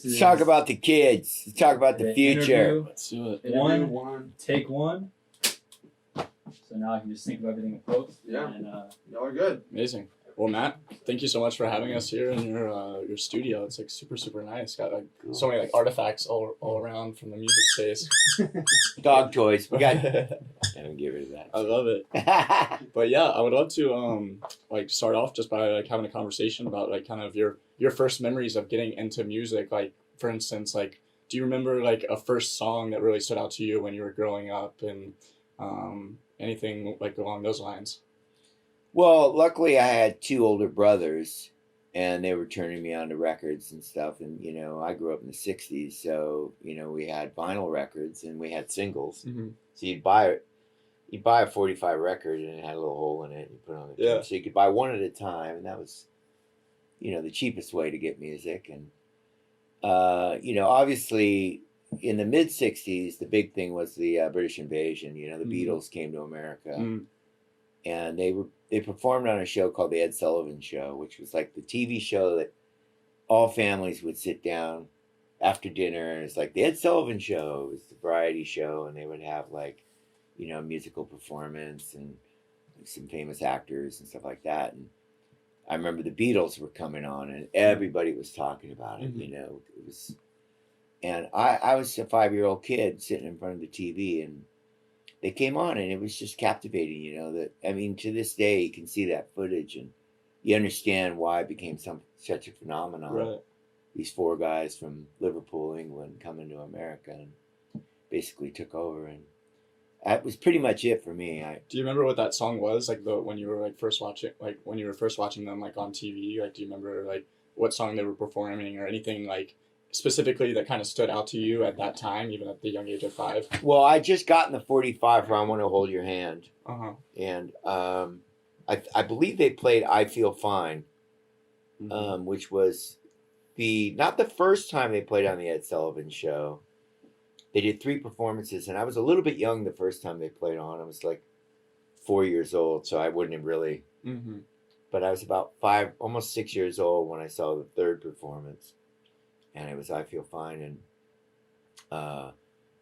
Let's talk about the kids. Let's talk about the future. Let's do it. Take one. So now I can just think of everything in quotes. Yeah. And, Y'all are good. Amazing. Well, Matt, thank you so much for having us here in your studio. It's like super, super nice. Got like so many like artifacts all around from the music space. Dog toys. We got. Don't get rid of that. I love it. But yeah, I would love to like start off just by like having a conversation about like kind of your first memories of getting into music. Like for instance, like do you remember like a first song that really stood out to you when you were growing up and anything like along those lines? Well, luckily I had two older brothers, and they were turning me on to records and stuff. And, you know, I grew up in the 60s, so, you know, we had vinyl records and we had singles. Mm-hmm. So you'd buy a 45 record and it had a little hole in it and you put it on the Yeah. So you could buy one at a time, and that was, you know, the cheapest way to get music. And, you know, obviously in the mid-60s, the big thing was the British invasion. You know, the Beatles came to America. And they performed on a show called The Ed Sullivan Show, which was like the TV show that all families would sit down after dinner. And it's like The Ed Sullivan Show. It was the variety show, and they would have like, you know, musical performance and some famous actors and stuff like that. And I remember the Beatles were coming on, and everybody was talking about it. You know, it was, and I was a 5-year-old kid sitting in front of the TV, and they came on, and it was just captivating, you know. That, I mean, to this day, you can see that footage, and you understand why it became such a phenomenon. Right. These 4 guys from Liverpool, England, coming to America and basically took over, and that was pretty much it for me. Do you remember what that song was, like when you were like first watching them like on TV? Like, do you remember like what song they were performing or anything like specifically that kind of stood out to you at that time, even at the young age of 5? Well, I just gotten the 45 for I Want to Hold Your Hand. And I believe they played I Feel Fine, which was not the first time they played on the Ed Sullivan Show. They did 3 performances, and I was a little bit young the first time they played on. I was like 4 years old, so I wouldn't have really. But I was about 5, almost 6 years old when I saw the 3rd performance. And it was I Feel Fine, and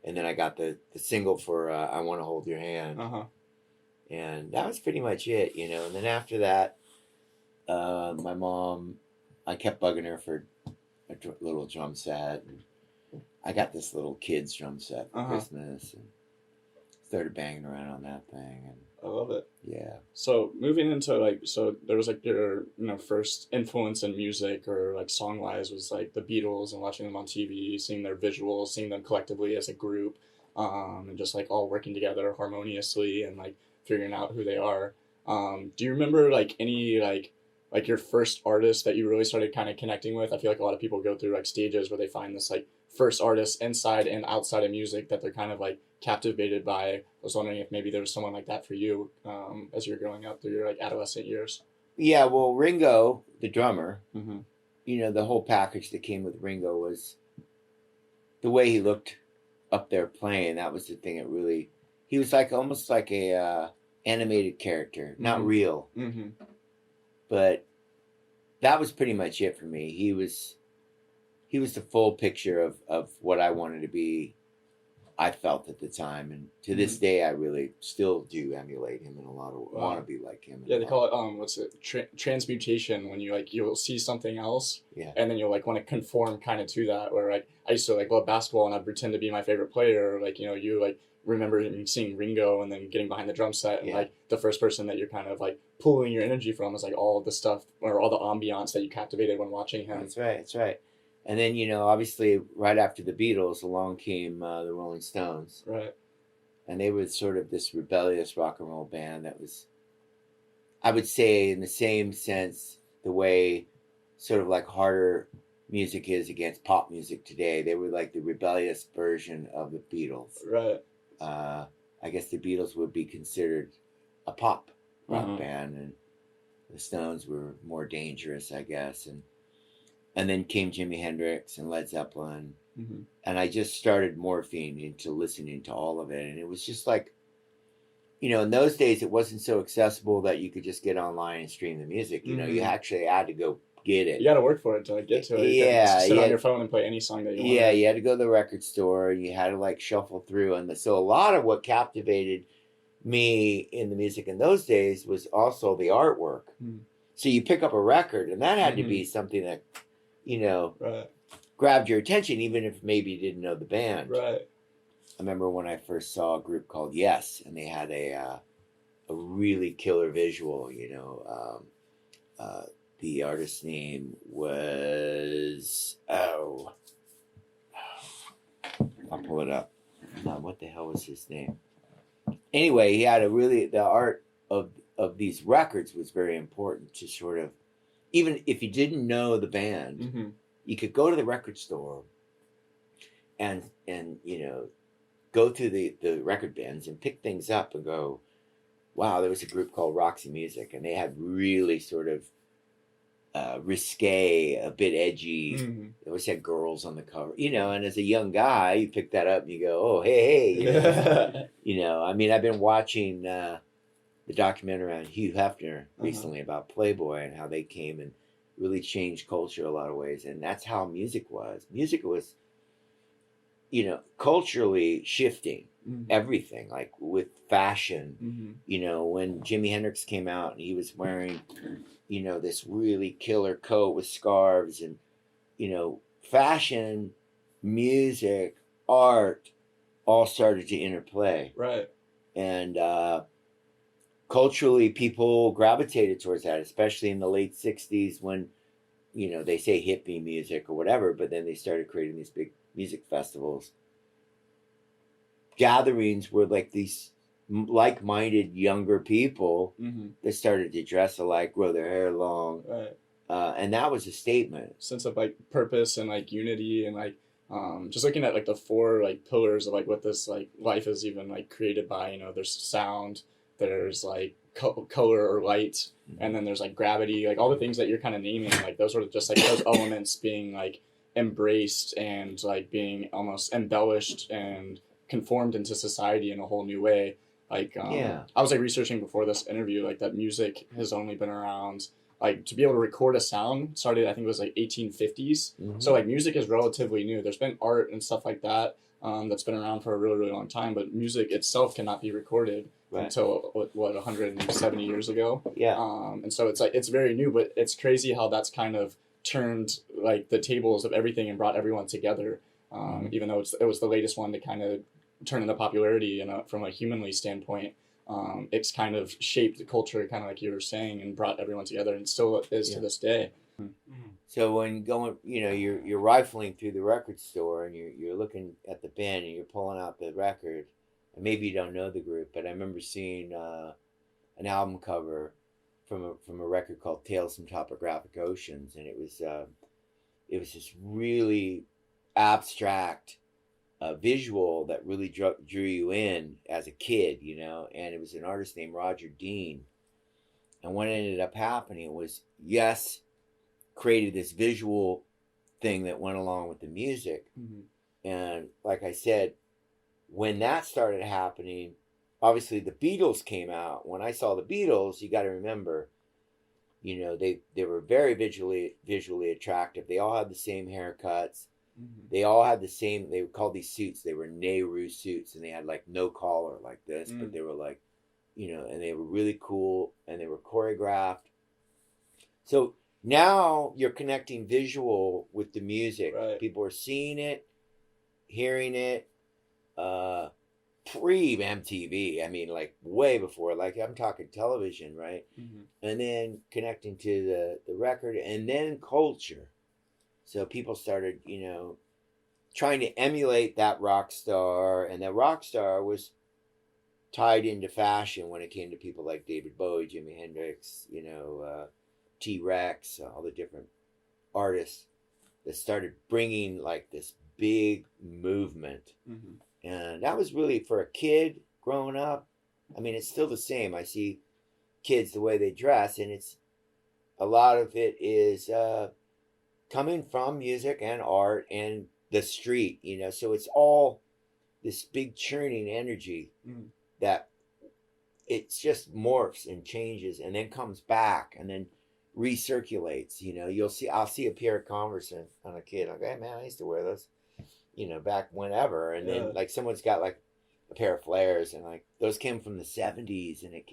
then I got the single for I Want to Hold Your Hand, and that was pretty much it, you know. And then after that, my mom, I kept bugging her for a little drum set, and I got this little kid's drum set for Christmas, and started banging around on that thing, and I love it. Yeah. So moving into like, so there was like your, you know, first influence in music or like song wise was like the Beatles and watching them on TV, seeing their visuals, seeing them collectively as a group, and just like all working together harmoniously and like figuring out who they are. Do you remember like any like your first artist that you really started kind of connecting with? I feel like a lot of people go through like stages where they find this like first artist inside and outside of music that they're kind of like captivated by. I was wondering if maybe there was someone like that for you as you're growing up through your like adolescent years. Yeah, well, Ringo, the drummer, you know, the whole package that came with Ringo was the way he looked up there playing. That was the thing that really, he was like almost like a animated character, not real. But that was pretty much it for me. He was the full picture of what I wanted to be, I felt at the time. And to this day, I really still do emulate him in a lot of, want to be like him. Yeah, they call it, what's it, transmutation, when you like, you'll see something else, and then you'll like want to conform kind of to that, where like, I used to like love basketball and I'd pretend to be my favorite player, or like, you know, you like remember seeing Ringo and then getting behind the drum set, and like the first person that you're kind of like pulling your energy from is like all the stuff or all the ambiance that you captivated when watching him. That's right. And then, you know, obviously right after the Beatles, along came the Rolling Stones. Right. And they were sort of this rebellious rock and roll band that was, I would say, in the same sense, the way sort of like harder music is against pop music today. They were like the rebellious version of the Beatles. Right. I guess the Beatles would be considered a pop rock band, and the Stones were more dangerous, I guess. And then came Jimi Hendrix and Led Zeppelin. And I just started morphing into listening to all of it. And it was just like, you know, in those days, it wasn't so accessible that you could just get online and stream the music. You know, you actually had to go get it. You got to work for it to like get to it. You Yeah, can't sit yeah. on your phone and play any song that you want. Yeah, you had to go to the record store. You had to like shuffle through, and so a lot of what captivated me in the music in those days was also the artwork. Mm. So you pick up a record, and that had to Mhm. be something that, you know, Right. grabbed your attention, even if maybe you didn't know the band. Right. I remember when I first saw a group called Yes, and they had a really killer visual. The artist's name was I'll pull it up. What the hell was his name? Anyway, he had the art of these records was very important to sort of, even if you didn't know the band, Mm-hmm. you could go to the record store and go through the record bins and pick things up and go, wow, there was a group called Roxy Music, and they had really sort of risque, a bit edgy. Mm-hmm. They always had girls on the cover, and as a young guy, you pick that up and you go, oh, hey, I mean, I've been watching the documentary on Hugh Hefner recently about Playboy and how they came and really changed culture a lot of ways. And that's how music was. Music was, culturally shifting everything, like with fashion. When Jimi Hendrix came out and he was wearing, this really killer coat with scarves and, fashion, music, art all started to interplay. Right. And culturally, people gravitated towards that, especially in the late 60s when, they say hippie music or whatever, but then they started creating these big music festivals. Gatherings were like these like-minded younger people that started to dress alike, grow their hair long. Right. And that was a statement. Sense of like purpose and like unity and like just looking at like the four like pillars of like what this like life is even like created by. There's sound, there's like color or light, and then there's like gravity, like all the things that you're kind of naming, like those are just like those elements being like embraced and like being almost embellished and conformed into society in a whole new way. Like I was like researching before this interview, like that music has only been around, like to be able to record a sound started, I think it was like 1850s. So like music is relatively new. There's been art and stuff like that that's been around for a really, really long time, but music itself cannot be recorded until 170 years ago. Yeah. And so it's like, it's very new, but it's crazy how that's kind of turned like the tables of everything and brought everyone together. Even though it was the latest one to kind of turn into popularity and from a humanly standpoint. It's kind of shaped the culture, kind of like you were saying, and brought everyone together, and still is to this day. So when going, you're rifling through the record store and you're looking at the bin and you're pulling out the record, and maybe you don't know the group, but I remember seeing an album cover from a record called Tales from Topographic Oceans, and it was this really abstract visual that really drew you in as a kid, and it was an artist named Roger Dean. And what ended up happening was, Yes created this visual thing that went along with the music. And like I said, when that started happening, obviously the Beatles came out. When I saw the Beatles, you got to remember, they were very visually attractive. They all had the same haircuts. They all had the same, they would call these suits, they were Nehru suits, and they had like no collar like this, but they were like, and they were really cool, and they were choreographed. So now you're connecting visual with the music. Right. People are seeing it, hearing it, pre-MTV. I mean, like way before, like I'm talking television, right? And then connecting to the record, and then culture. So people started, trying to emulate that rock star, and that rock star was tied into fashion when it came to people like David Bowie, Jimi Hendrix, T-Rex, all the different artists that started bringing like this big movement. And that was really, for a kid growing up, I mean, it's still the same. I see kids, the way they dress, and it's, a lot of it is coming from music and art and the street, so it's all this big churning energy that it's just morphs and changes and then comes back, and then recirculates. I'll see a pair of Converse on a kid. I'm like, hey man, I used to wear those, back whenever. And Yeah. then like someone's got like a pair of flares, and like those came from the '70s, and it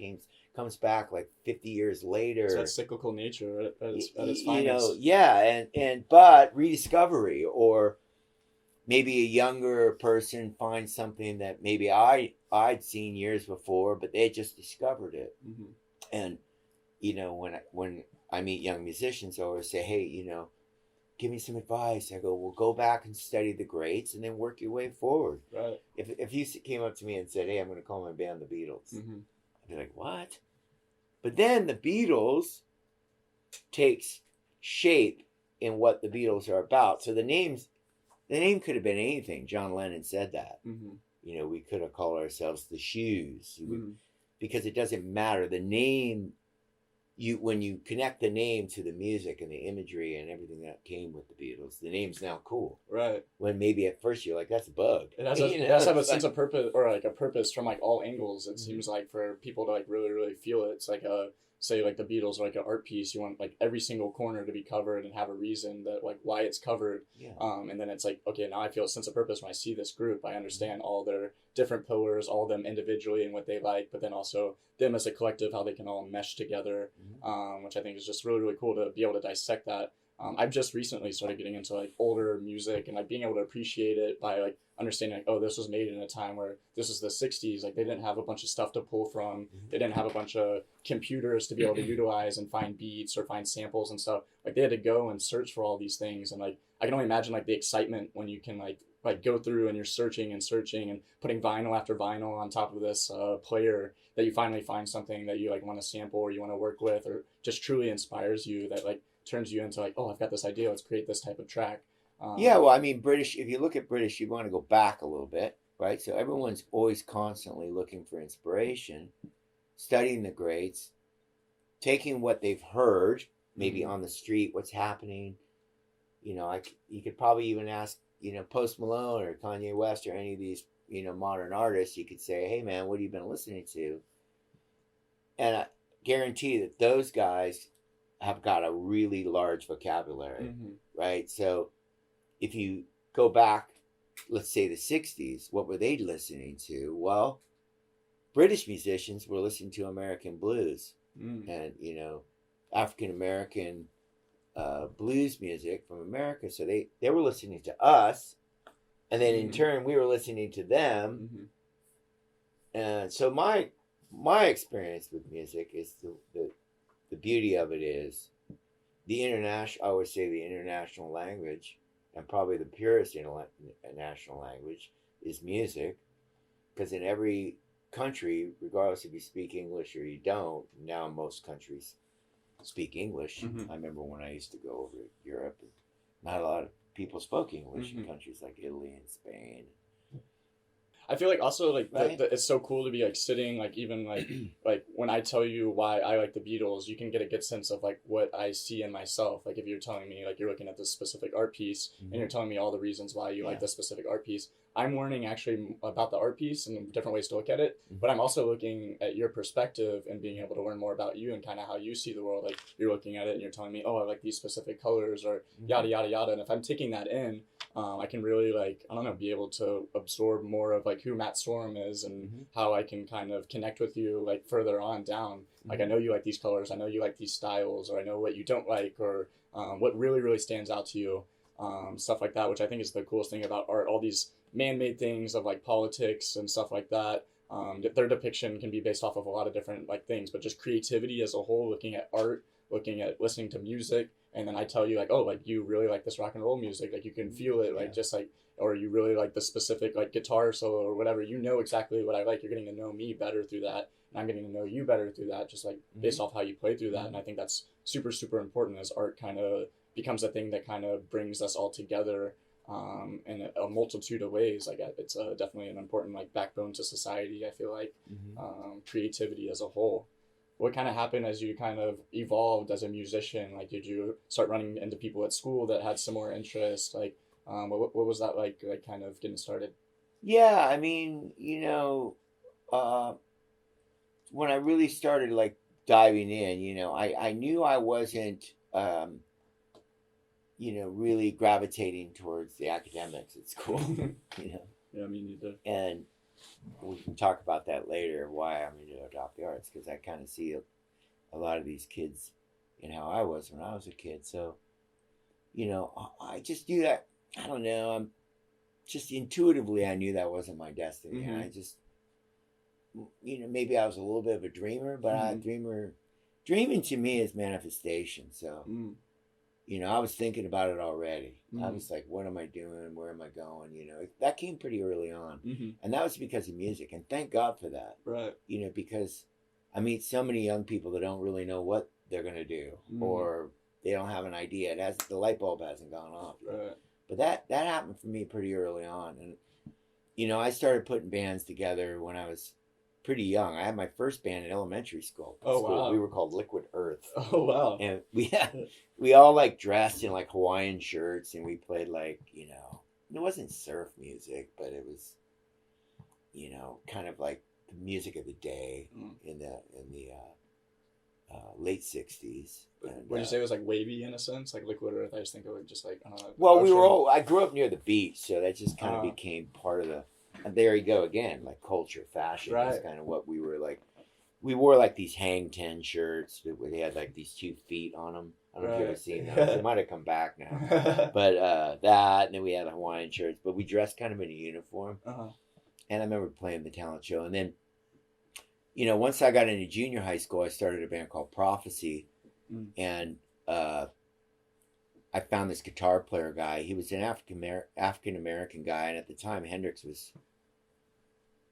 comes back like 50 years later. It's that cyclical nature at its finest. Yeah, but rediscovery, or maybe a younger person finds something that maybe I'd seen years before, but they just discovered it. Mm-hmm. And when I meet young musicians, I always say, hey, give me some advice. I go, well, go back and study the greats, and then work your way forward. Right. If you came up to me and said, hey, I'm going to call my band the Beatles, mm-hmm. I'd be like, what? But then the Beatles takes shape in what the Beatles are about. So the name could have been anything. John Lennon said that. Mm-hmm. We could have called ourselves the Shoes, Mm-hmm. because it doesn't matter. The name, when you connect the name to the music and the imagery and everything that came with the Beatles, the name's now cool. Right. When maybe at first you're like, that's a bug. It has to have a sense of purpose, or like a purpose from like all angles. It seems like for people to like really, really feel it. It's like say like the Beatles are like an art piece. You want like every single corner to be covered and have a reason that like why it's covered. Yeah. And then it's like, okay, now I feel a sense of purpose when I see this group. I understand all their different pillars, all of them individually and what they like, but then also them as a collective, how they can all mesh together, which I think is just really, really cool to be able to dissect that. I've just recently started getting into like older music and like being able to appreciate it by like understanding like, oh, this was made in a time where this was the 60s. Like they didn't have a bunch of stuff to pull from. They didn't have a bunch of computers to be able to utilize and find beats or find samples and stuff. Like they had to go and search for all these things. And like, I can only imagine like the excitement when you can like go through and you're searching and putting vinyl after vinyl on top of this player, that you finally find something that you like want to sample or you want to work with, or just truly inspires you, that like turns you into like, oh, I've got this idea, let's create this type of track. Yeah, well, I mean, British, if you look at British, you want to go back a little bit, right? So everyone's always constantly looking for inspiration, studying the greats, taking what they've heard, maybe on the street, what's happening. You could probably even ask, Post Malone or Kanye West or any of these, modern artists. You could say, hey, man, what have you been listening to? And I guarantee that those guys have got a really large vocabulary, right? So if you go back, let's say the 60s, what were they listening to? Well, British musicians were listening to American blues and, African-American blues music from America. So they were listening to us, and then in turn we were listening to them. And so my experience with music is the beauty of it is I always say the international language, and probably the purest international language, is music. Because in every country, regardless if you speak English or you don't, now most countries speak English. I remember when I used to go over to Europe, not a lot of people spoke English in countries like Italy and Spain. I feel like also like right? it's so cool to be like sitting like even like like when I tell you why I like the Beatles, you can get a good sense of like what I see in myself. Like if you're telling me like you're looking at this specific art piece and you're telling me all the reasons why you like this specific art piece, I'm learning actually about the art piece and different ways to look at it. But I'm also looking at your perspective and being able to learn more about you and kind of how you see the world. Like you're looking at it and you're telling me, oh, I like these specific colors or yada yada yada. And if I'm taking that in, I can really like, I don't know, be able to absorb more of like who Matt Sorum is and how I can kind of connect with you like further on down. Like I know you like these colors, I know you like these styles, or I know what you don't like, or what really, really stands out to you. Stuff like that, which I think is the coolest thing about art. All these man-made things of like politics and stuff like that. Their depiction can be based off of a lot of different like things, but just creativity as a whole, looking at art, looking at listening to music. And then I tell you like, oh, like you really like this rock and roll music. Like you can feel it, like just like, or you really like the specific like guitar solo or whatever. You know exactly what I like. You're getting to know me better through that. And I'm getting to know you better through that, just like based off how you play through that. And I think that's super, super important as art kind of becomes a thing that kind of brings us all together in a multitude of ways. Like it's definitely an important like backbone to society, I feel like. Creativity as a whole. What kind of happened as you kind of evolved as a musician? Like, did you start running into people at school that had similar interests? Like, what was that like kind of getting started? Yeah, I mean, when I really started like diving in, I knew I wasn't, really gravitating towards the academics at school, Yeah, me neither. and we can talk about that later, why I'm into adopt the arts, because I kind of see a lot of these kids in how I was when I was a kid. So, I just knew that, I don't know, I'm just intuitively, I knew that wasn't my destiny. And I just, maybe I was a little bit of a dreamer, but dreaming to me is manifestation. So, I was thinking about it already. I was like, what am I doing? Where am I going? That came pretty early on. And that was because of music. And thank God for that. Right. Because I meet so many young people that don't really know what they're going to do, or they don't have an idea. The light bulb hasn't gone off. Right. But that happened for me pretty early on. And, I started putting bands together when I was pretty young. I had my first band in elementary school. Wow. We were called Liquid Earth. Oh, wow. And we all like dressed in like Hawaiian shirts, and we played like, it wasn't surf music, but it was, kind of like the music of the day in the late 60s. And, would you say it was like wavy in a sense, like Liquid Earth? I just think of it just like well, ocean. I grew up near the beach, so that just kind of became part of the. And there you go again, like culture, fashion is kind of what we were like. We wore like these hang 10 shirts where they had like these 2 feet on them. I don't know if you've ever seen those. They might have come back now. But that, and then we had Hawaiian shirts, but we dressed kind of in a uniform. And I remember playing the talent show. And then, once I got into junior high school, I started a band called Prophecy. And I found this guitar player guy. He was an African American guy, and at the time Hendrix was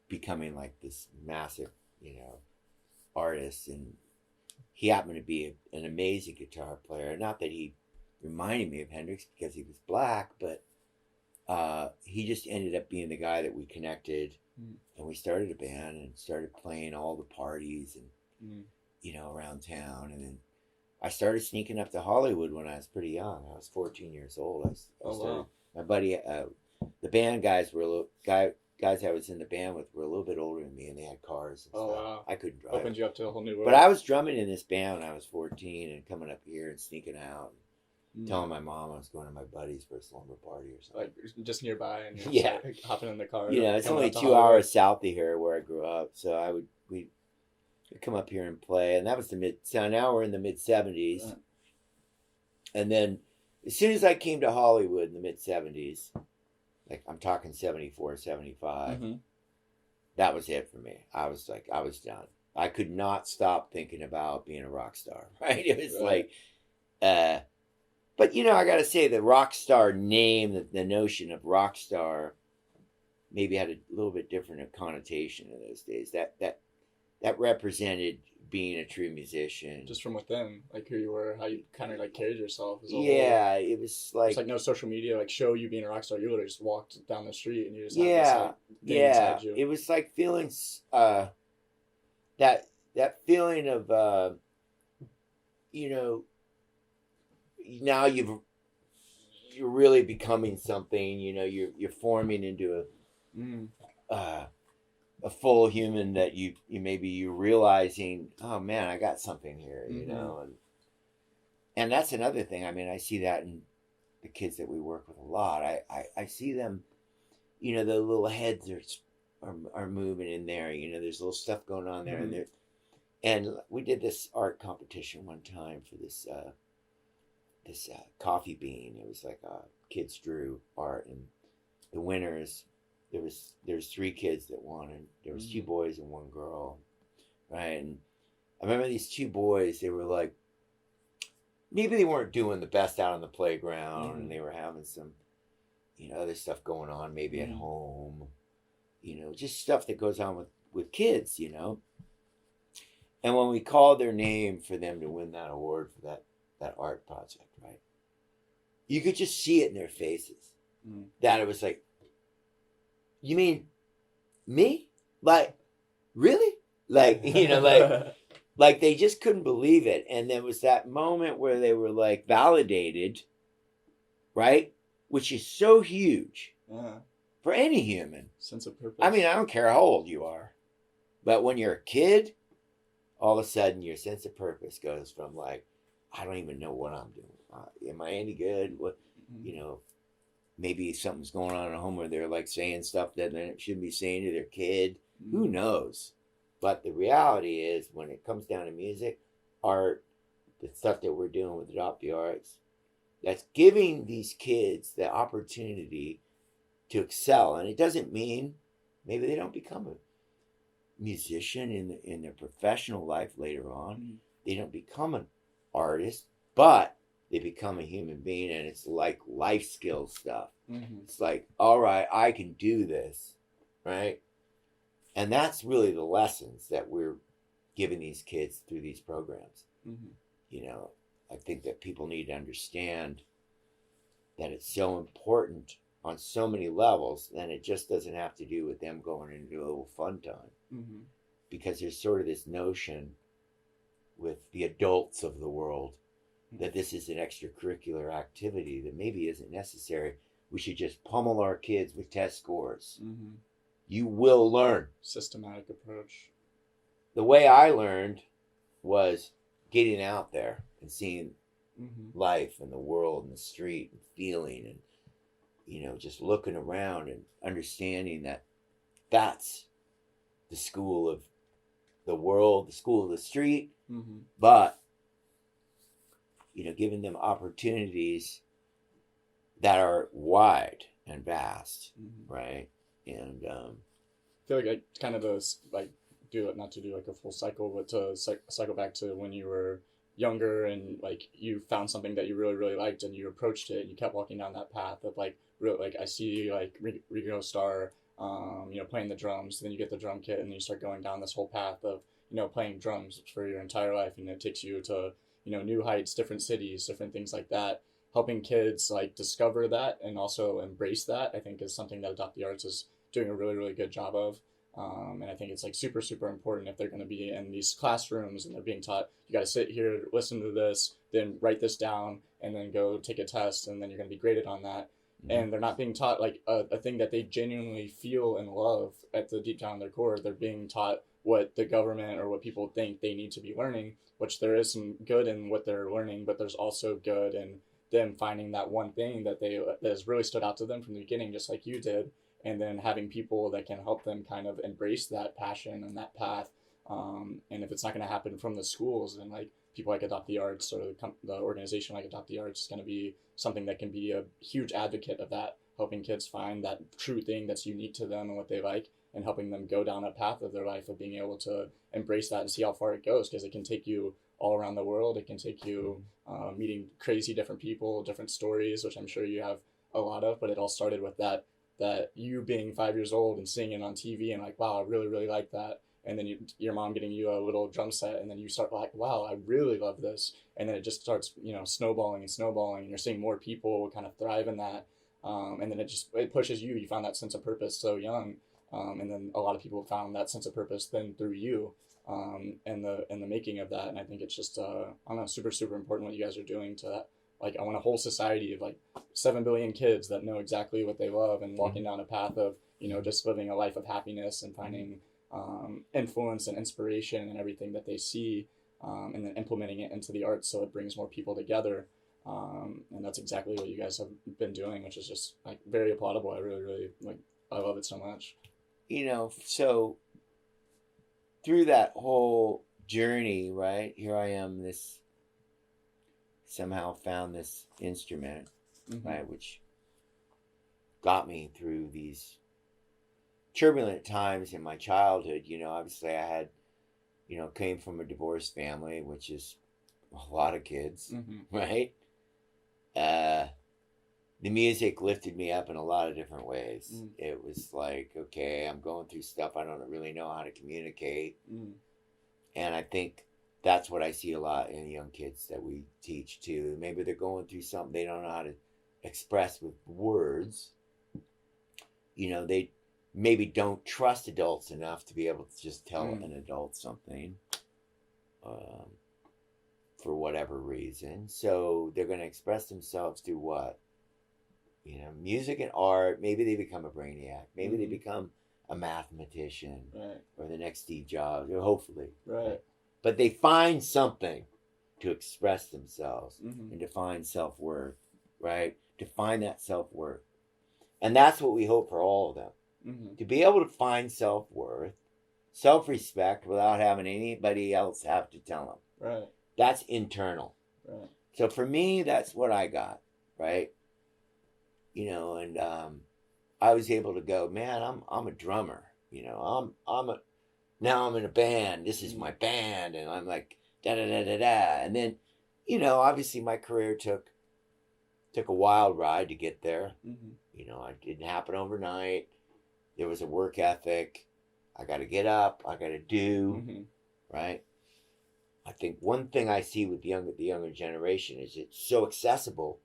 becoming like this massive, artist, and he happened to be an amazing guitar player. Not that he reminded me of Hendrix because he was black, but he just ended up being the guy that we connected, and we started a band and started playing all the parties and around town, and then I started sneaking up to Hollywood when I was pretty young. I was 14 years old. Wow. My buddy, the band guys were guys I was in the band with were a little bit older than me, and they had cars and stuff. Wow. I couldn't drive. Opened you up to a whole new world. But I was drumming in this band when I was 14 and coming up here and sneaking out and telling my mom I was going to my buddy's for a slumber party or something. Like just nearby and like, hopping in the car. It's only 2 hours south of here where I grew up, so we'd come up here and play, and that was so now we're in the mid-70s. And then as soon as I came to Hollywood in the mid-70s, like I'm talking 74, 75, that was it for me. I was done. I could not stop thinking about being a rock star, right? It was like, but I got to say the rock star name, the notion of rock star maybe had a little bit different connotation in those days. That represented being a true musician. Just from within, like who you were, how you kind of like carried yourself. It was like... It's like no social media, like show you being a rock star. You literally just walked down the street and you just had this, like, thing inside you. It was like feeling, that feeling of, now you're really becoming something, you're forming into a full human that you maybe you're realizing, oh man, I got something here, and that's another thing. I mean, I see that in the kids that we work with a lot. I see them, the little heads are moving in there. There's little stuff going on there, and we did this art competition one time for this coffee bean. It was like kids drew art, and the winners. There's 3 kids that won, and there was 2 boys and 1 girl, right? And I remember these 2 boys. They were like, maybe they weren't doing the best out on the playground, and they were having some, other stuff going on, maybe at home, just stuff that goes on with kids, And when we called their name for them to win that award for that art project, right? You could just see it in their faces that it was like, you mean me? Like, really? Like, like they just couldn't believe it. And there was that moment where they were like validated, right? Which is so huge for any human. Sense of purpose. I mean, I don't care how old you are, but when you're a kid, all of a sudden your sense of purpose goes from like, I don't even know what I'm doing. Am I any good? What, you know, maybe something's going on at home where they're like saying stuff that they shouldn't be saying to their kid. Who knows? But the reality is, when it comes down to music, art, the stuff that we're doing with Adopt the Arts, that's giving these kids the opportunity to excel. And it doesn't mean maybe they don't become a musician in their professional life later on. They don't become an artist, but they become a human being, and it's like life skills stuff. It's like, all right, I can do this, right? And that's really the lessons that we're giving these kids through these programs. You know, I think that people need to understand that it's so important on so many levels, and it just doesn't have to do with them going into a little fun time. Because there's sort of this notion with the adults of the world that this is an extracurricular activity that maybe isn't necessary. We should just pummel our kids with test scores. You will learn. Systematic approach. The way I learned was getting out there and seeing life and the world and the street and feeling and, you know, just looking around and understanding that that's the school of the world, the school of the street, but, you know, giving them opportunities that are wide and vast, right? And I feel like I kind of like do it, not to do like a full cycle, but to cycle back to when you were younger and like you found something that you really really liked and you approached it and you kept walking down that path of like real, like I see you like Ringo Starr, you know, playing the drums, then you get the drum kit and then you start going down this whole path of, you know, playing drums for your entire life, and it takes you to, you know, new heights, different cities, different things like that. Helping kids like discover that and also embrace that, I think, is something that Adopt the Arts is doing a really really good job of. And I think it's like super super important if they're going to be in these classrooms and they're being taught, you got to sit here, listen to this, then write this down, and then go take a test, and then you're going to be graded on that. And they're not being taught like a thing that they genuinely feel and love at the deep down in their core. They're being taught what the government or what people think they need to be learning, which there is some good in what they're learning, but there's also good in them finding that one thing that has really stood out to them from the beginning, just like you did, and then having people that can help them kind of embrace that passion and that path. And if it's not going to happen from the schools, then like people like Adopt the Arts or the organization like Adopt the Arts is going to be something that can be a huge advocate of that, helping kids find that true thing that's unique to them and what they like, and helping them go down a path of their life of being able to embrace that and see how far it goes, because it can take you all around the world. It can take you meeting crazy different people, different stories, which I'm sure you have a lot of, but it all started with that you being 5 years old and seeing it on TV and like, wow, I really, really like that. And then your mom getting you a little drum set, and then you start like, wow, I really love this. And then it just starts, you know, snowballing and snowballing, and you're seeing more people kind of thrive in that. And then it pushes you. You found that sense of purpose so young. And then a lot of people found that sense of purpose then through you, and the making of that. And I think it's just, I don't know, super, super important what you guys are doing to that. Like, I want a whole society of like 7 billion kids that know exactly what they love and walking down a path of, you know, just living a life of happiness and finding influence and inspiration and everything that they see, and then implementing it into the arts so it brings more people together. And that's exactly what you guys have been doing, which is just like very applaudable. I really, really like, I love it so much. You know, so through that whole journey, right, here I am, somehow found this instrument, right, which got me through these turbulent times in my childhood. You know, obviously I had, you know, came from a divorced family, which is a lot of kids, right? The music lifted me up in a lot of different ways. It was like, okay, I'm going through stuff I don't really know how to communicate. And I think that's what I see a lot in young kids that we teach too. Maybe they're going through something they don't know how to express with words. You know, they maybe don't trust adults enough to be able to just tell an adult something, for whatever reason. So they're going to express themselves through what? You know, music and art. Maybe they become a brainiac. Maybe they become a mathematician, right, or the next Steve Jobs, or hopefully. Right. but they find something to express themselves Mm-hmm. and to find self-worth, right? To find that self-worth. And that's what we hope for all of them. Mm-hmm. To be able to find self-worth, self-respect without having anybody else have to tell them. Right. That's internal. Right. So for me, that's what I got, right? You know, and I was able to go, man, I'm a drummer. You know, now I'm in a band. This is my band, and I'm like da da da da da. And then, you know, obviously my career took a wild ride to get there. Mm-hmm. You know, it didn't happen overnight. There was a work ethic. I got to get up. I got to do, Mm-hmm. right? I think one thing I see with the younger generation is it's so accessible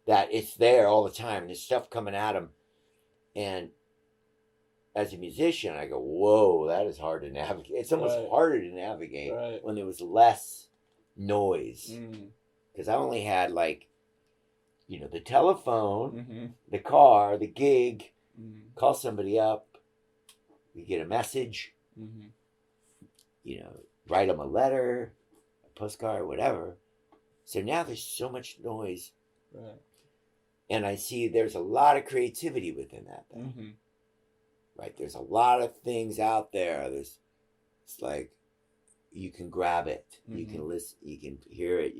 that it's there all the time. There's stuff coming at them, and as a musician, I go, "Whoa, that is hard to navigate." It's almost Right. harder to navigate Right. when there was less noise, Mm-hmm. because I only had, like, you know, the telephone, Mm-hmm. the car, the gig. Mm-hmm. Call somebody up, we get a message, Mm-hmm. you know, write them a letter, a postcard, whatever. So now there's so much noise, Right. and I see there's a lot of creativity within that thing, Mm-hmm. right? There's a lot of things out there. It's like you can grab it, you can listen, you can hear it.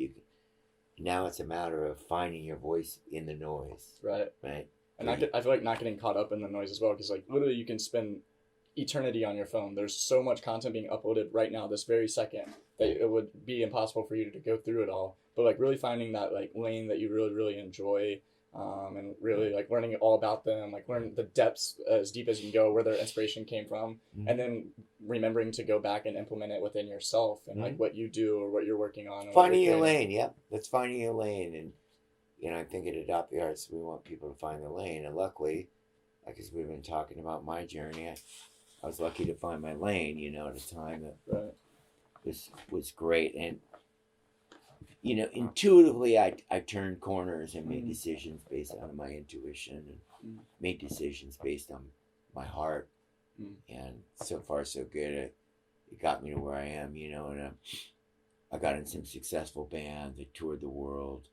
Now it's a matter of finding your voice in the noise, Right. right? And I feel like not getting caught up in the noise as well, because like literally you can spend eternity on your phone. There's so much content being uploaded right now, this very second, that it would be impossible for you to go through it all. But like really finding that like lane that you really really enjoy, and really like learning all about them, like learn the depths as deep as you can go, where their inspiration came from, and then remembering to go back and implement it within yourself and like what you do or what you're working on. And Finding your lane, yep. That's finding your lane. And, you know, I think at Adopt the Arts, we want people to find their lane. And luckily, like as we've been talking about my journey, I was lucky to find my lane, you know, at a time that was great. And, you know, intuitively, I turned corners and made decisions based on my intuition and made decisions based on my heart. And so far, so good. It got me to where I am, you know, and I got in some successful bands. I toured the world.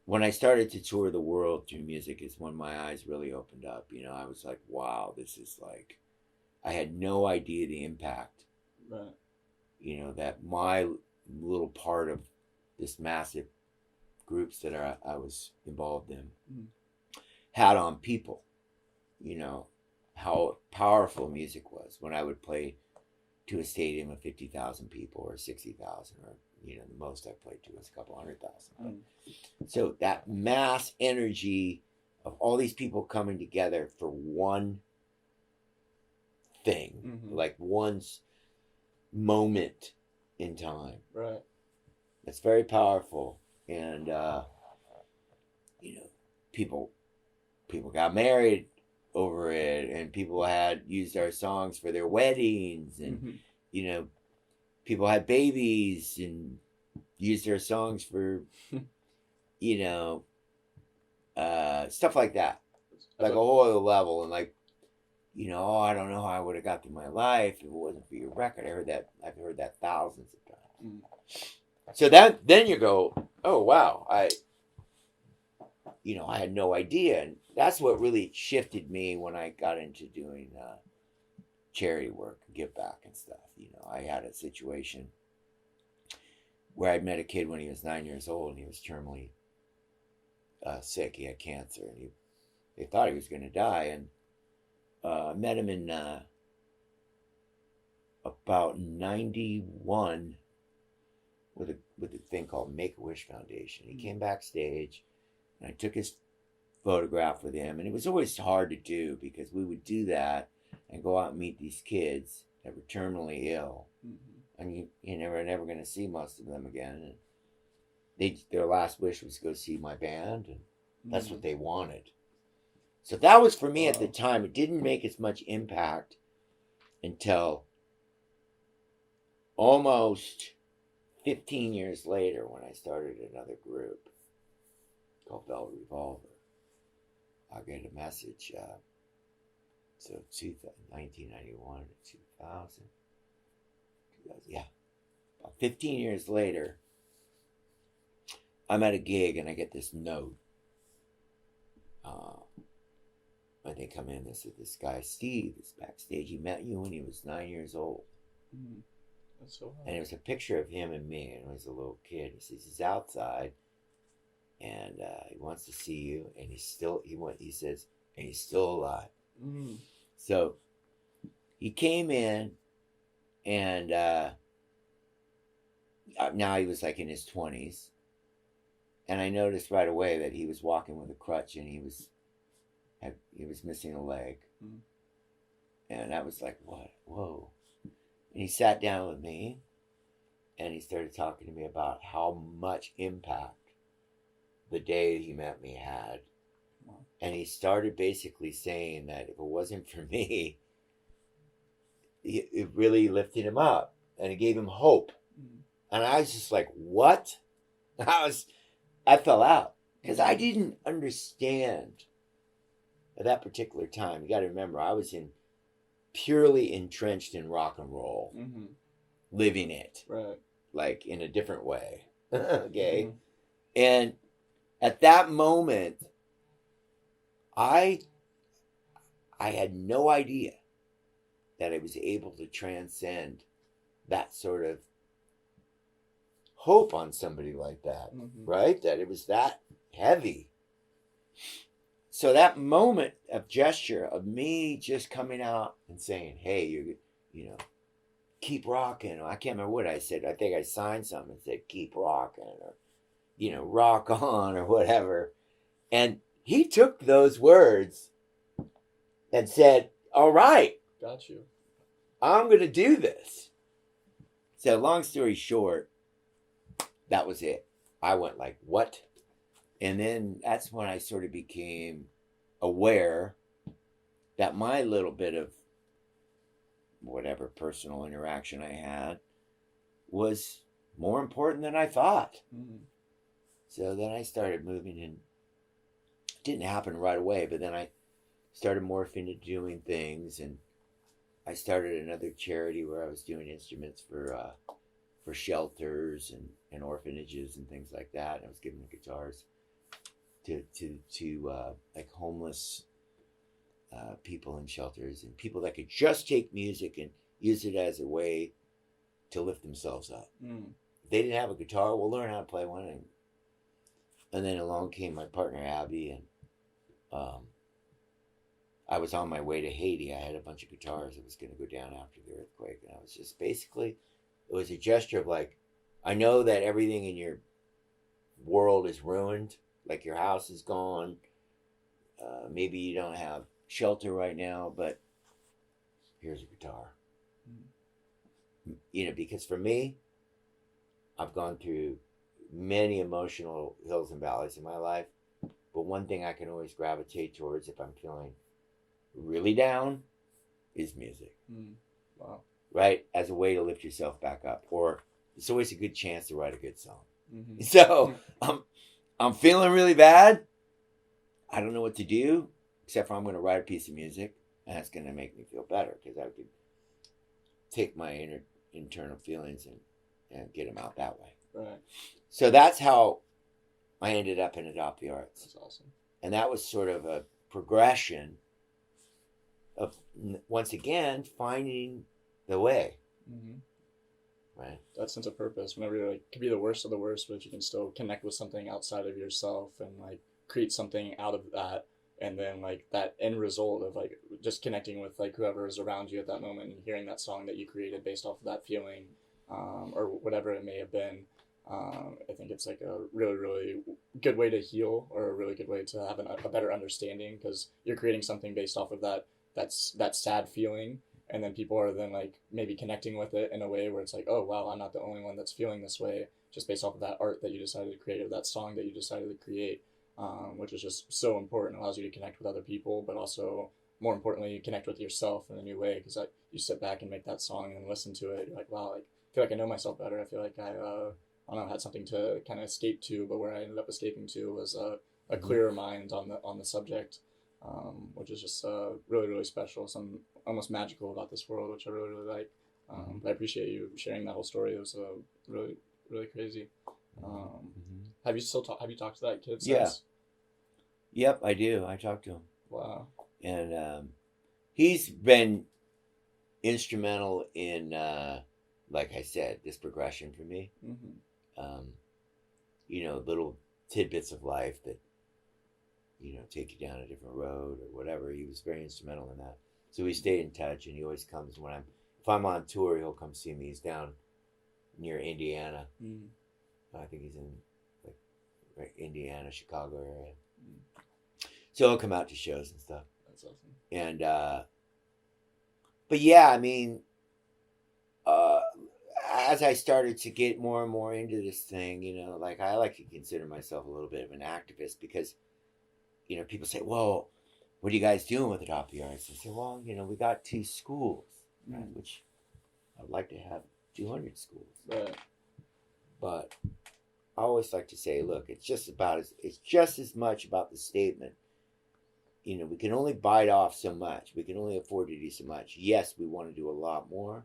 When I started to tour the world through music is when my eyes really opened up. You know, I was like, wow, this is like, I had no idea the impact, you know, that my little part of this massive groups that I was involved in had on people, you know, how powerful music was when I would play to a stadium of 50,000 people or 60,000, or, you know, the most I played to was a couple 100,000. So that mass energy of all these people coming together for one thing, like one moment in time. Right. It's very powerful. And, you know, people got married over it, and people had used our songs for their weddings, and you know, people had babies and used their songs for you know, stuff like that, like a whole other level. And like, you know, oh, I don't know how I would have got through my life if it wasn't for your record. I've heard that thousands of times. So then you go, oh wow, I had no idea. And that's what really shifted me when I got into doing charity work, give back and stuff. You know, I had a situation where I met a kid when he was 9 years old, and he was terminally sick. He had cancer, and they thought he was going to die. And I met him in about 91 with a thing called Make-A-Wish Foundation. He came backstage, and I took his photograph with him. And it was always hard to do, because we would do that and go out and meet these kids that were terminally ill. And you're never going to see most of them again. And their last wish was to go see my band, and that's what they wanted. So that was for me at the time. It didn't make as much impact until almost 15 years later, when I started another group called Revolver. I get a message. So 1991 to 2000. Yeah. About 15 years later, I'm at a gig and I get this note. They come in. This guy Steve is backstage. He met you when he was 9 years old. Mm. That's so hard. And it was a picture of him and me, and he was a little kid. He says he's outside, and he wants to see you, and he says, and he's still alive. Mm. So he came in, and now he was like in his 20s, and I noticed right away that he was walking with a crutch, and he was missing a leg. Mm. And I was like, what? Whoa. And he sat down with me and he started talking to me about how much impact the day he met me had. Wow. And he started basically saying that if it wasn't for me, it really lifted him up and it gave him hope. Mm. And I was just like, what? I fell out because I didn't understand at that particular time. You got to remember, I was purely entrenched in rock and roll, mm-hmm. living it, right, like in a different way. Okay. Mm-hmm. And at that moment, I had no idea that I was able to transcend that sort of hope on somebody like that, Mm-hmm. right? That it was that heavy. So that moment of gesture of me just coming out and saying, hey, you know, keep rocking. I can't remember what I said. I think I signed something and said, keep rocking, or, you know, rock on, or whatever. And he took those words and said, all right, got you. I'm going to do this. So long story short, that was it. I went like, what? And then that's when I sort of became aware that my little bit of whatever personal interaction I had was more important than I thought. Mm-hmm. So then I started moving, and it didn't happen right away, but then I started morphing into doing things, and I started another charity where I was doing instruments for shelters and orphanages and things like that. And I was giving the guitars to like homeless people in shelters and people that could just take music and use it as a way to lift themselves up. Mm. If they didn't have a guitar, we'll learn how to play one. And then along came my partner Abby, and I was on my way to Haiti. I had a bunch of guitars. I was going to go down after the earthquake, and I was just basically, it was a gesture of like, I know that everything in your world is ruined. Like your house is gone. Maybe you don't have shelter right now, but here's a guitar. Mm. You know, because for me, I've gone through many emotional hills and valleys in my life, but one thing I can always gravitate towards if I'm feeling really down is music. Mm. Wow. Right? As a way to lift yourself back up, or it's always a good chance to write a good song. Mm-hmm. So I'm feeling really bad. I don't know what to do, except for I'm going to write a piece of music, and that's going to make me feel better, because I could take my internal feelings and get them out that way. Right. So that's how I ended up in Adopt the Arts. That's awesome. And that was sort of a progression of, once again, finding the way. Mm-hmm. Right. That sense of purpose, whenever you're like, it could be the worst of the worst, but if you can still connect with something outside of yourself and like create something out of that, and then like that end result of like just connecting with like whoever is around you at that moment and hearing that song that you created based off of that feeling, or whatever it may have been. I think it's like a really, really good way to heal, or a really good way to have a better understanding, because you're creating something based off of that sad feeling. And then people are then like maybe connecting with it in a way where it's like, oh, wow, I'm not the only one that's feeling this way, just based off of that art that you decided to create, or that song that you decided to create, which is just so important. It allows you to connect with other people, but also, more importantly, you connect with yourself in a new way, because like, you sit back and make that song and listen to it. You're like, wow, like, I feel like I know myself better. I feel like I don't know, had something to kind of escape to, but where I ended up escaping to was a clearer mind on the subject. Which is just really, really special. Some almost magical about this world, which I really, really like. But I appreciate you sharing that whole story. It was really, really crazy. Have you talked to that kid since? Yeah. Yep, I do. I talked to him. Wow. And he's been instrumental in, like I said, this progression for me. You know, little tidbits of life that, you know, take you down a different road or whatever. He was very instrumental in that. So we stayed in touch, and he always comes if I'm on tour, he'll come see me. He's down near Indiana. I think he's in like right, Indiana, Chicago area. So he'll come out to shows and stuff. That's awesome. And but yeah, I mean, as I started to get more and more into this thing, you know, like I like to consider myself a little bit of an activist because, you know, people say, well, what are you guys doing with Adopt the Arts? I say, well, you know, we got 2 schools, right, which I'd like to have 200 schools. Right. But I always like to say, look, it's just as much about the statement. You know, we can only bite off so much. We can only afford to do so much. Yes, we want to do a lot more.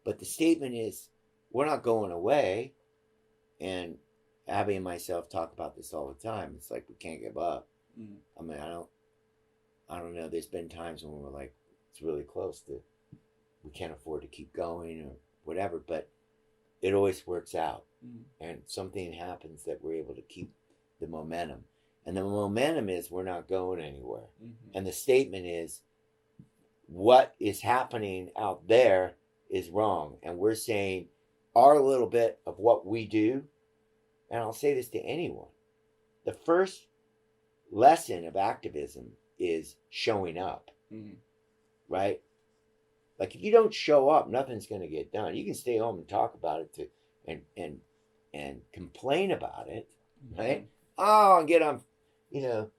But the statement is, we're not going away. And Abby and myself talk about this all the time. It's like we can't give up. I mean, I don't know. There's been times when we're like, it's really close to, we can't afford to keep going or whatever. But it always works out. And something happens that we're able to keep the momentum. And the momentum is we're not going anywhere. And the statement is what is happening out there is wrong. And we're saying our little bit of what we do, and I'll say this to anyone, the first lesson of activism is showing up, right? Like if you don't show up, nothing's going to get done. You can stay home and talk about it and complain about it, right? Oh, and get on, you know,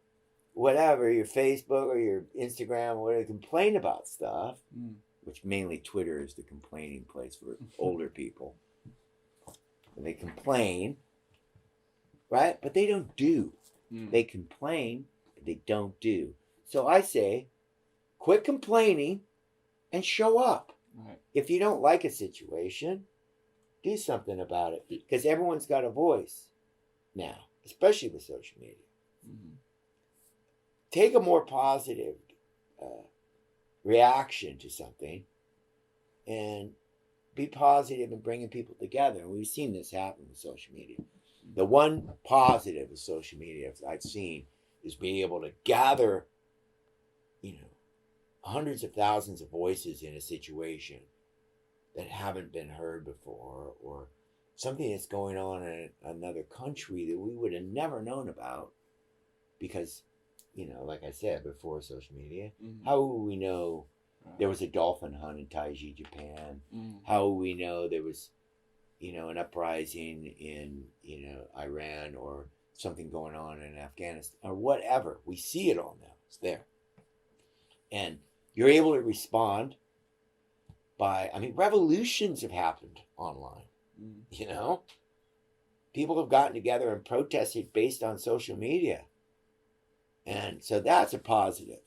whatever, your Facebook or your Instagram or whatever, complain about stuff, which mainly Twitter is the complaining place for older people. And they complain, right? But they don't do. They complain, but they don't do. So I say, quit complaining and show up. Right. If you don't like a situation, do something about it. Because everyone's got a voice now, especially with social media. Take a more positive reaction to something and be positive in bringing people together. And we've seen this happen with social media. The one positive of social media I've seen is being able to gather, you know, hundreds of thousands of voices in a situation that haven't been heard before, or something that's going on in another country that we would have never known about because, you know, like I said before social media, how would we know there was a dolphin hunt in Taiji, Japan? How would we know there was, you know, an uprising in, you know, Iran or something going on in Afghanistan or whatever? We see it all now. It's there. And you're able to respond by, I mean, revolutions have happened online, you know? People have gotten together and protested based on social media. And so that's a positive.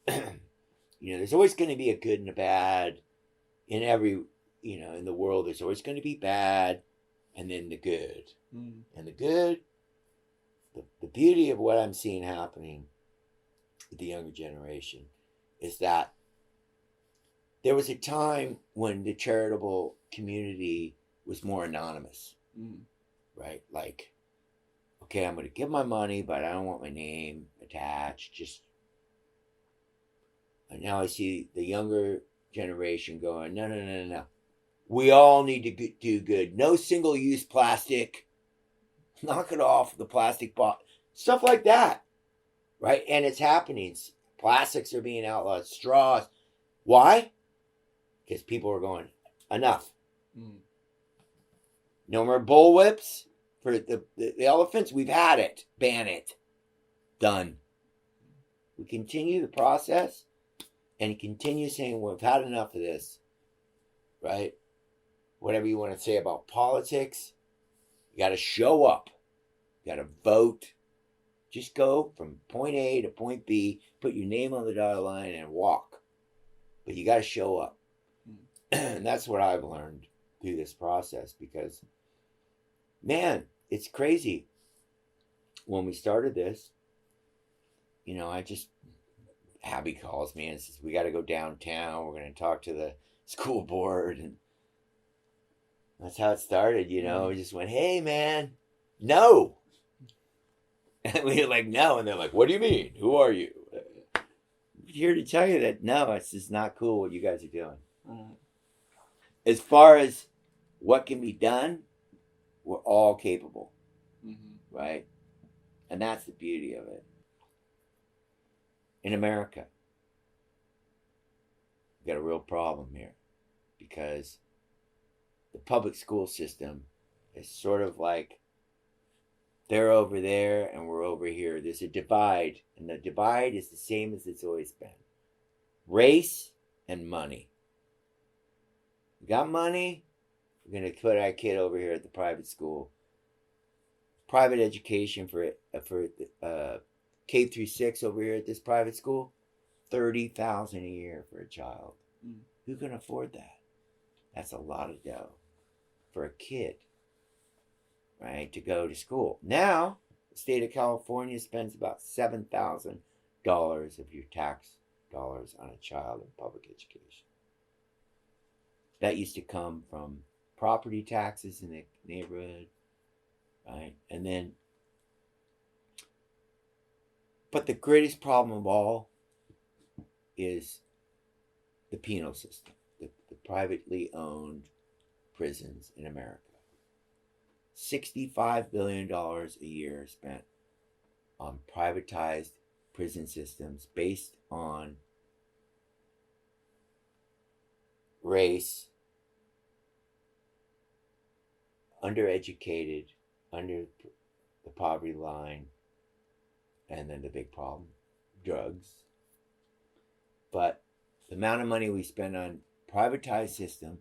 You know, there's always going to be a good and a bad in every, you know, in the world. There's always going to be bad and then the good. And the good, the beauty of what I'm seeing happening with the younger generation is that there was a time when the charitable community was more anonymous, right? Like, okay, I'm going to give my money, but I don't want my name attached. And now I see the younger generation going, no. We all need to do good. No single-use plastic. Knock it off, the plastic bottle. Stuff like that, right? And it's happening. Plastics are being outlawed. Straws. Why? Because people are going, enough. No more bullwhips for the elephants. We've had it. Ban it. Done. We continue the process and continue saying, we've had enough of this, right? Whatever you want to say about politics, you got to show up. You got to vote. Just go from point A to point B, put your name on the dotted line and walk. But you got to show up. And that's what I've learned through this process because, man, it's crazy. When we started this, Abby calls me and says, we got to go downtown. We're going to talk to the school board. And that's how it started, We just went, hey, man, no. And we were like, no. And they're like, what do you mean? Who are you? I'm here to tell you that, no, it's just not cool what you guys are doing. As far as what can be done, we're all capable, right? And that's the beauty of it. In America, we've got a real problem here because the public school system is sort of like they're over there and we're over here. There's a divide, and the divide is the same as it's always been. Race and money. We got money, we're going to put our kid over here at the private school. Private education for K through 6 over here at this private school, $30,000 a year for a child. Who can afford that? That's a lot of dough for a kid, right, to go to school. Now, the state of California spends about $7,000 of your tax dollars on a child in public education. That used to come from property taxes in the neighborhood, right? And then, but the greatest problem of all is the penal system, the privately owned prisons in America. $65 billion a year spent on privatized prison systems based on race, undereducated, under the poverty line, and then the big problem, drugs. But the amount of money we spend on privatized system,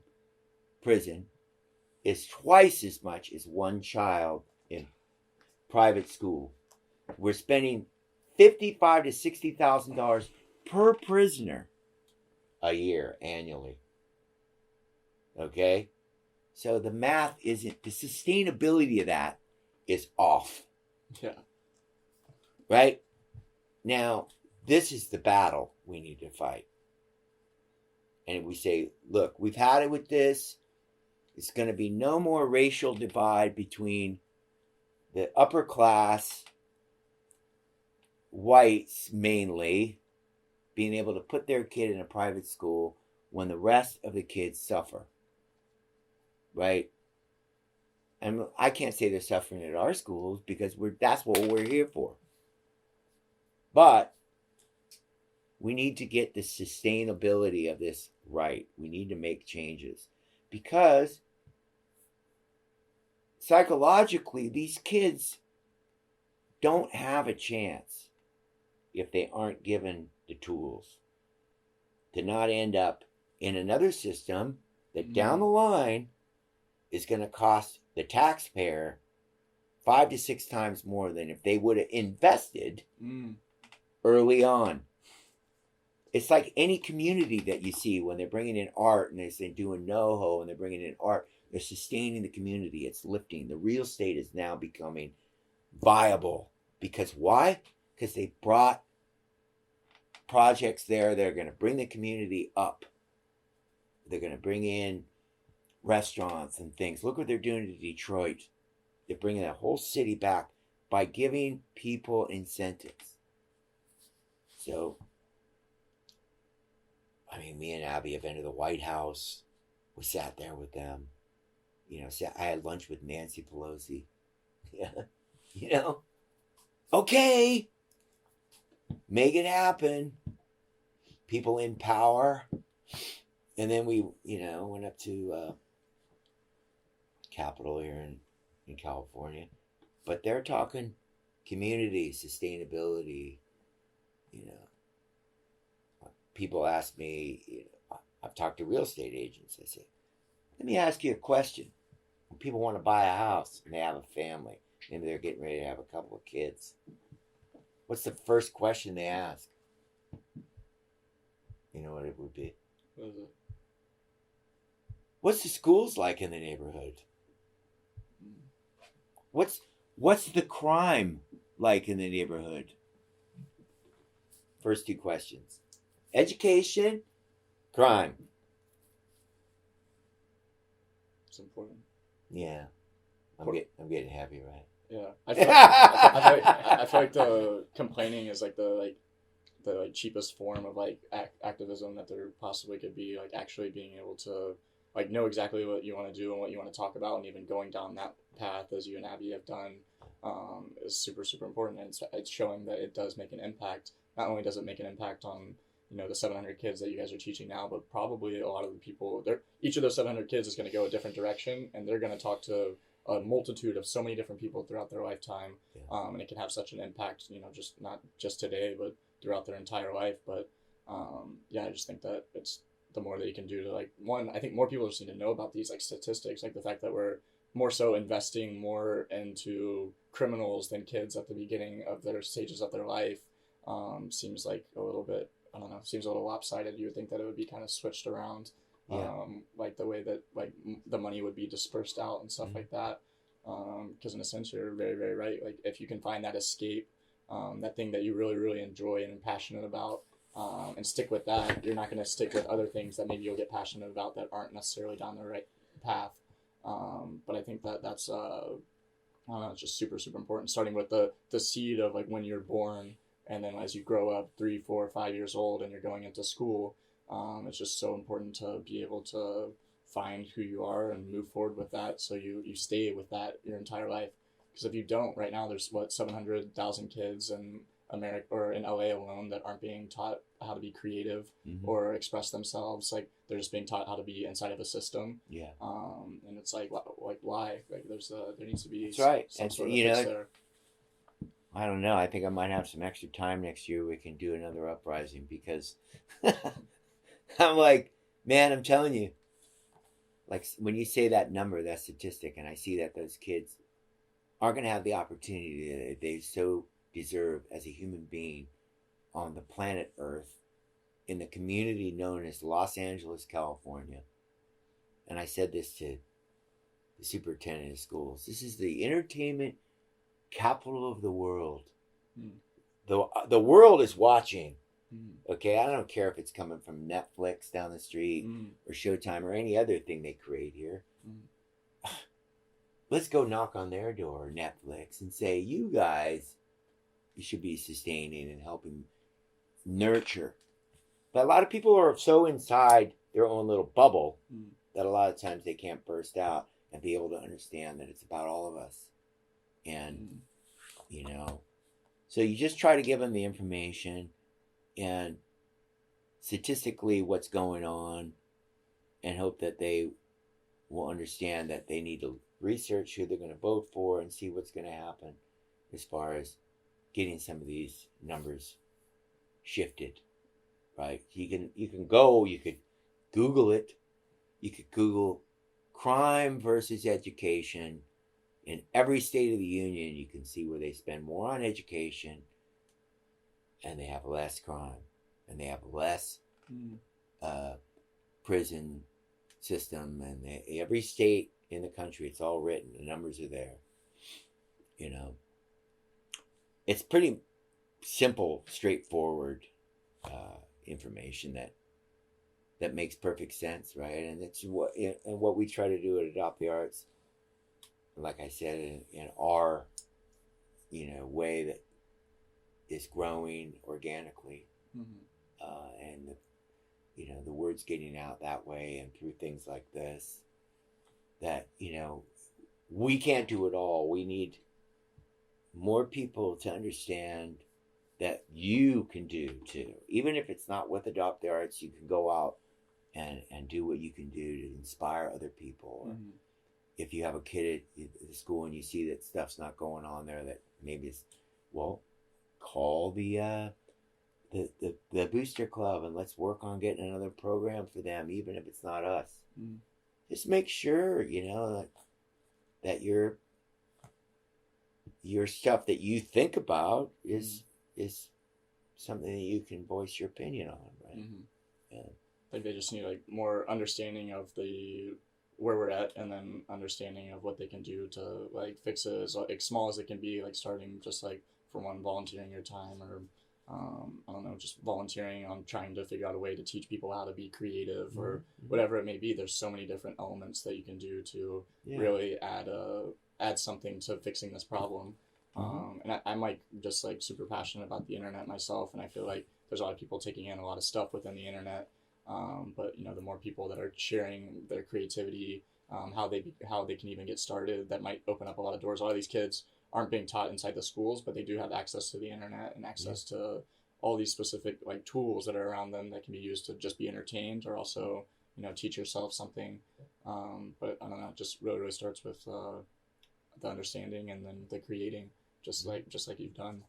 prison, is twice as much as one child in private school. We're spending $55,000 to $60,000 per prisoner a year annually. Okay? So the math isn't, the sustainability of that is off. Yeah. Right? Now, this is the battle we need to fight. And we say, look, we've had it with this. It's going to be no more racial divide between the upper class, whites mainly, being able to put their kid in a private school when the rest of the kids suffer. Right? And I can't say they're suffering at our schools because that's what we're here for. But we need to get the sustainability of this right. We need to make changes because psychologically, these kids don't have a chance if they aren't given the tools to not end up in another system that down the line is going to cost the taxpayer 5 to 6 times more than if they would have invested early on. It's like any community that you see when they're bringing in art and they're doing NoHo and they're bringing in art, they're sustaining the community. It's lifting. The real estate is now becoming viable. Because why? Because they brought projects there. They're going to bring the community up. They're going to bring in restaurants and things. Look what they're doing to Detroit. They're bringing that whole city back by giving people incentives. So, I mean, me and Abby have been to the White House. We sat there with them. I had lunch with Nancy Pelosi. Yeah. Okay. Make it happen. People in power. And then we, went up to Capitol here in California. But they're talking community, sustainability, People ask me, I've talked to real estate agents. I say, let me ask you a question. When people want to buy a house and they have a family, maybe they're getting ready to have a couple of kids, what's the first question they ask? You know what it would be? What is it? What's the schools like in the neighborhood? What's the crime like in the neighborhood? First two questions. Education, crime. It's important. Yeah. I'm getting happy, right? Yeah, I feel like the complaining is like the cheapest form of like activism that there possibly could be. Like actually being able to like know exactly what you want to do and what you want to talk about, and even going down that path as you and Abby have done is super super important. And it's showing that it does make an impact. Not only does it make an impact on the 700 kids that you guys are teaching now, but probably a lot of the people there. Each of those 700 kids is going to go a different direction, and they're going to talk to a multitude of so many different people throughout their lifetime, and it can have such an impact, just not just today, but throughout their entire life. But I just think that it's the more that you can do to like one. I think more people just need to know about these like statistics, like the fact that we're more so investing more into criminals than kids at the beginning of their stages of their life. Seems like a little bit, I don't know, seems a little lopsided. You would think that it would be kind of switched around. Like the way that like the money would be dispersed out and stuff like that, because in a sense you're very very right. Like if you can find that escape, that thing that you really really enjoy and are passionate about, and stick with that, you're not going to stick with other things that maybe you'll get passionate about that aren't necessarily down the right path. But I think that that's I don't know, it's just super super important, starting with the seed of like when you're born, and then as you grow up 3, 4, 5 years old and you're going into school. It's just so important to be able to find who you are and move forward with that, so you stay with that your entire life. Because if you don't, right now there's 700,000 kids in America or in LA alone that aren't being taught how to be creative or express themselves. Like they're just being taught how to be inside of a system. Yeah. And it's like why? Like there needs to be That's right. some And sort of fix there. I don't know. I think I might have some extra time next year. We can do another uprising because I'm like, man, I'm telling you, like when you say that number, that statistic, and I see that those kids aren't going to have the opportunity that they so deserve as a human being on the planet Earth in the community known as Los Angeles, California. And I said this to the superintendent of schools. This is the entertainment capital of the world. The world is watching. Okay, I don't care if it's coming from Netflix down the street or Showtime or any other thing they create here. Let's go knock on their door, Netflix, and say, you guys, you should be sustaining and helping nurture. But a lot of people are so inside their own little bubble that a lot of times they can't burst out and be able to understand that it's about all of us. And, so you just try to give them the information and statistically what's going on and hope that they will understand that they need to research who they're going to vote for and see what's going to happen as far as getting some of these numbers shifted, right? You could Google it. You could Google crime versus education in every state of the union. You can see where they spend more on education and they have less crime and they have less prison system, and every state in the country, it's all written, the numbers are there. It's pretty simple, straightforward information that makes perfect sense, right? And it's what we try to do at Adopt the Arts, like I said, in our way that is growing organically, and the word's getting out that way and through things like this, that we can't do it all. We need more people to understand that you can do too. Even if it's not with Adopt the Arts, you can go out and do what you can do to inspire other people. Mm-hmm. If you have a kid at the school and you see that stuff's not going on there, that maybe it's, call the booster club and let's work on getting another program for them, even if it's not us. Mm-hmm. Just make sure, that your stuff that you think about is something that you can voice your opinion on, right? Mm-hmm. Yeah. Like they just need more understanding of the where we're at, and then understanding of what they can do to like fix it as like small as it can be, like starting just like for one, volunteering your time, or I don't know, just volunteering on trying to figure out a way to teach people how to be creative, or whatever it may be. There's so many different elements that you can do to really add something to fixing this problem. And I'm like just like super passionate about the internet myself, and I feel like there's a lot of people taking in a lot of stuff within the internet. But you know, the more people that are sharing their creativity, how they can even get started, that might open up a lot of doors. A lot of these kids aren't being taught inside the schools, but they do have access to the internet and access to all these specific like tools that are around them that can be used to just be entertained, or also, you know, teach yourself something. But I don't know, it just really starts with the understanding and then the creating, just like you've done.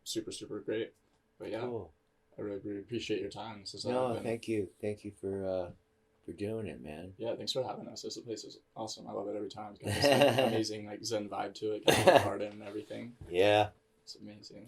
Super great. But yeah, cool. I really appreciate your time. This is thank you for doing it, man. Yeah, thanks for having us. This place is awesome. I love it every time. It's got this like, amazing like Zen vibe to it, kind of garden and everything. Yeah, it's amazing.